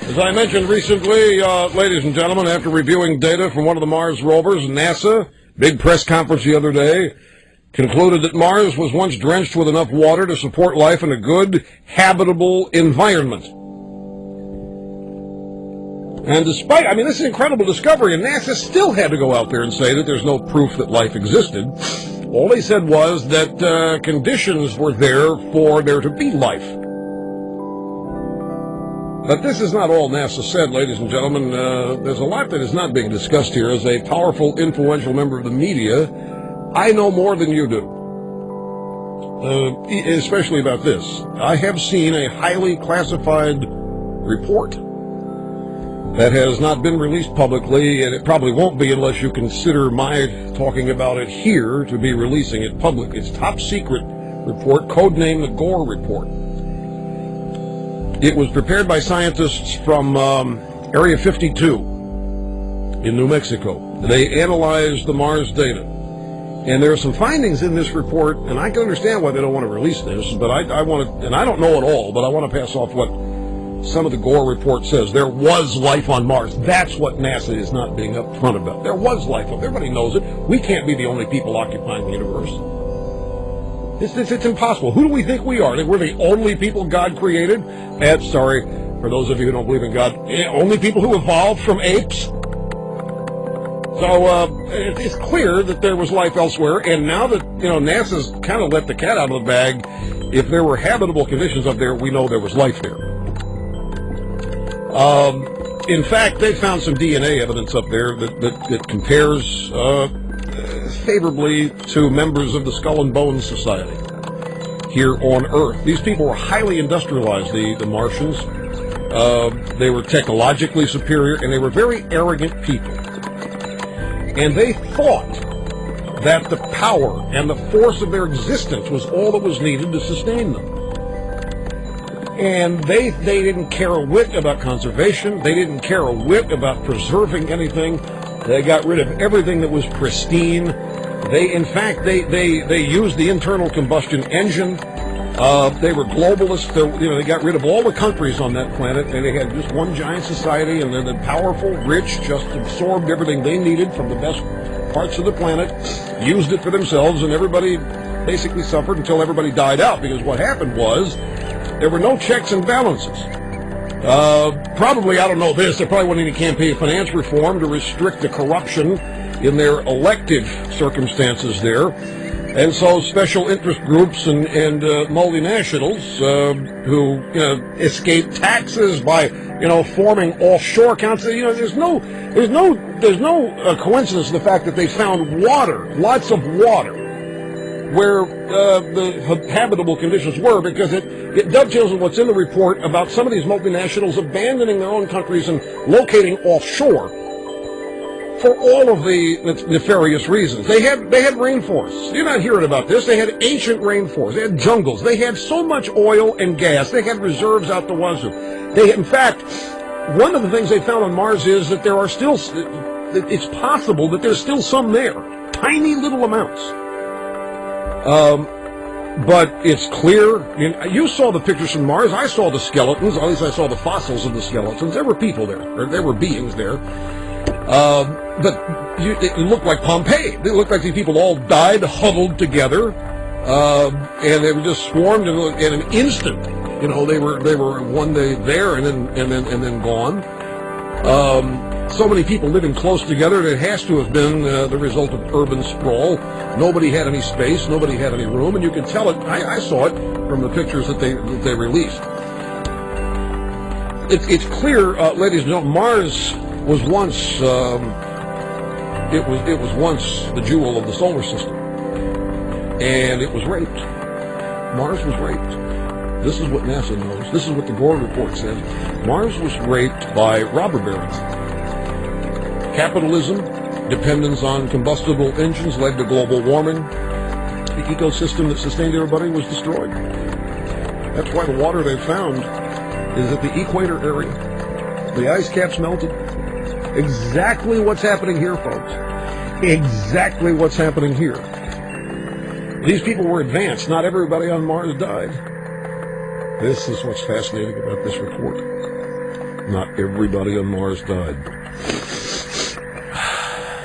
As I mentioned recently, ladies and gentlemen, after reviewing data from one of the Mars rovers, NASA, big press conference the other day, concluded that Mars was once drenched with enough water to support life in a good, habitable environment. And despite, this is an incredible discovery, and NASA still had to go out there and say that there's no proof that life existed. All they said was that conditions were there for there to be life. But this is not all NASA said, ladies and gentlemen. There's a lot that is not being discussed here. As a powerful, influential member of the media, I know more than you do, especially about this. I have seen a highly classified report that has not been released publicly, and it probably won't be unless you consider my talking about it here to be releasing it public. It's top secret report, codenamed the Gore Report. It was prepared by scientists from Area 52 in New Mexico. They analyzed the Mars data. And there are some findings in this report, and I can understand why they don't want to release this, but I want to, and I don't know it all, but I want to pass off what some of the Gore report says. There was life on Mars. That's what NASA is not being upfront about. There was life. Everybody knows it. We can't be the only people occupying the universe. It's impossible. Who do we think we are? We're the only people God created? Sorry, for those of you who don't believe in God, only people who evolved from apes? So it's clear that there was life elsewhere, and now that NASA's kind of let the cat out of the bag, if there were habitable conditions up there, we know there was life there. In fact, they found some DNA evidence up there that compares favorably to members of the Skull and Bones Society here on Earth. These people were highly industrialized, the Martians. They were technologically superior, and they were very arrogant people. And they thought that the power and the force of their existence was all that was needed to sustain them. And they didn't care a whit about conservation. They didn't care a whit about preserving anything. They got rid of everything that was pristine. They used the internal combustion engine. They were globalists. They got rid of all the countries on that planet, and they had just one giant society, and then the powerful, rich, just absorbed everything they needed from the best parts of the planet, used it for themselves, and everybody basically suffered until everybody died out, because what happened was there were no checks and balances. Probably, I don't know this, there probably wasn't any campaign finance reform to restrict the corruption in their elective circumstances there. And so special interest groups and multinationals who escape taxes by forming offshore accounts. There's no coincidence in the fact that they found water, lots of water, where the habitable conditions were, because it dovetails with what's in the report about some of these multinationals abandoning their own countries and locating offshore for all of the nefarious reasons. They had rainforests. You're not hearing about this. They had ancient rainforests. They had jungles. They had so much oil and gas. They had reserves out the wazoo. In fact, one of the things they found on Mars is that there are still, it's possible that there's still some there. Tiny little amounts. But it's clear. You saw the pictures from Mars. I saw the skeletons. At least I saw the fossils of the skeletons. There were people there. There were beings there. But it looked like Pompeii. It looked like these people all died huddled together, and they were just swarmed in an instant. They were one day there and then gone. So many people living close together, it has to have been the result of urban sprawl. Nobody had any space. Nobody had any room, and you can tell it. I saw it from the pictures that they released. It's clear, ladies and gentlemen, Mars was once it was once the jewel of the solar system, and it was raped. Mars was raped. This is what NASA knows. This is what the Gore report says. Mars was raped by robber barons. Capitalism, dependence on combustible engines led to global warming. The ecosystem that sustained everybody was destroyed. That's why the water they found is at the equator area. The ice caps melted. Exactly what's happening here, folks. Exactly what's happening here. These people were advanced. Not everybody on Mars died. This is what's fascinating about this report. Not everybody on Mars died.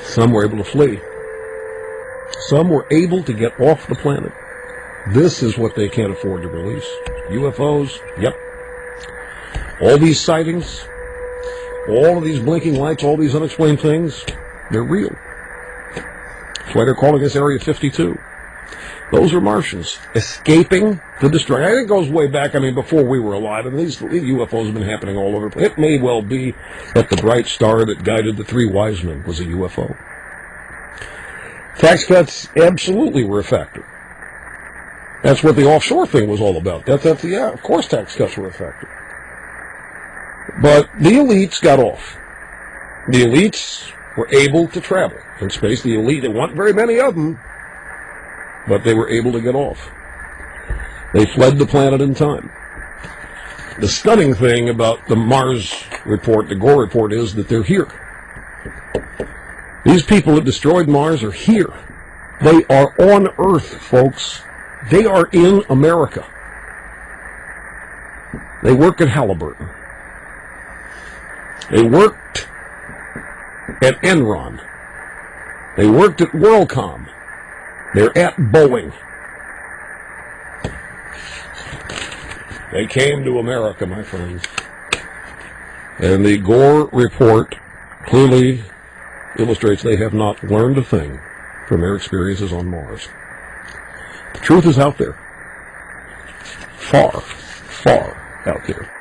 Some were able to flee. Some were able to get off the planet. This is what they can't afford to release. UFOs, yep. All these sightings, all of these blinking lights, all these unexplained things, they're real. That's why they're calling this Area 52. Those are Martians escaping the destruction. I think it goes way back, before we were alive, and these UFOs have been happening all over. It may well be that the bright star that guided the three wise men was a UFO. Tax cuts absolutely were a factor. That's what the offshore thing was all about. Yeah, of course tax cuts were a factor. But the elites got off. The elites were able to travel in space. The elite, there weren't very many of them, but they were able to get off. They fled the planet in time. The stunning thing about the Mars report, the Gore report, is that they're here. These people that destroyed Mars are here. They are on Earth, folks. They are in America. They work at Halliburton. They worked at Enron. They worked at WorldCom. They're at Boeing. They came to America, my friends. And the Gore report clearly illustrates they have not learned a thing from their experiences on Mars. The truth is out there. Far, far out there.